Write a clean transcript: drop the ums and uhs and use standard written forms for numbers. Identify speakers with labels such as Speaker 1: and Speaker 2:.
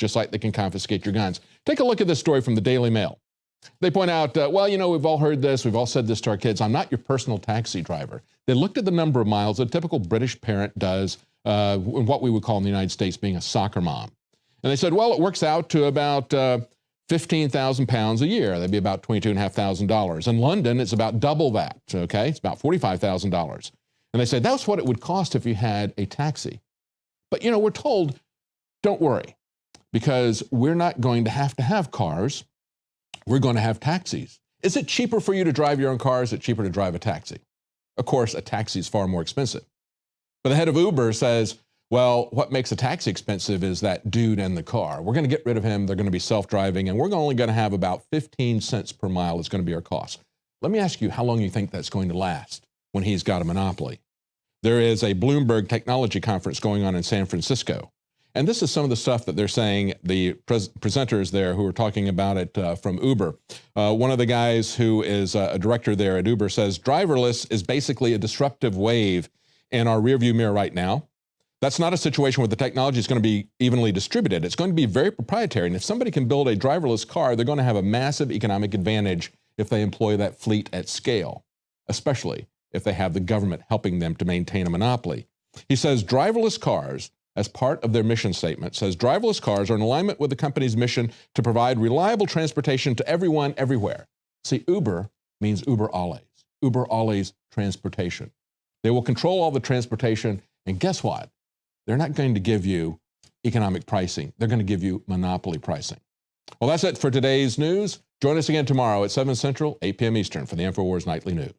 Speaker 1: just like they can confiscate your guns. Take a look at this story from the Daily Mail. They point out, well, you know, we've all heard this. We've all said this to our kids. I'm not your personal taxi driver. They looked at the number of miles a typical British parent does in what we would call in the United States being a soccer mom. And they said, well, it works out to about 15,000 pounds a year. That'd be about $22,500. In London, it's about double that, okay? It's about $45,000. And they say that's what it would cost if you had a taxi. But, you know, we're told, don't worry, because we're not going to have cars. We're going to have taxis. Is it cheaper for you to drive your own car? Or is it cheaper to drive a taxi? Of course, a taxi is far more expensive. But the head of Uber says, well, what makes a taxi expensive is that dude in the car. We're going to get rid of him. They're going to be self-driving, and we're only going to have about 15 cents per mile is going to be our cost. Let me ask you how long you think that's going to last when he's got a monopoly. There is a Bloomberg technology conference going on in San Francisco. And this is some of the stuff that they're saying, the presenters there who are talking about it from Uber. One of the guys who is a director there at Uber says, driverless is basically a disruptive wave in our rearview mirror right now. That's not a situation where the technology is going to be evenly distributed. It's going to be very proprietary. And if somebody can build a driverless car, they're going to have a massive economic advantage if they employ that fleet at scale, especially if they have the government helping them to maintain a monopoly. He says driverless cars, as part of their mission statement, says driverless cars are in alignment with the company's mission to provide reliable transportation to everyone, everywhere. See, Uber means Uber Alles transportation. They will control all the transportation, and guess what? They're not going to give you economic pricing. They're going to give you monopoly pricing. Well, that's it for today's news. Join us again tomorrow at 7 Central, 8 p.m. Eastern for the INFOWARS Nightly News.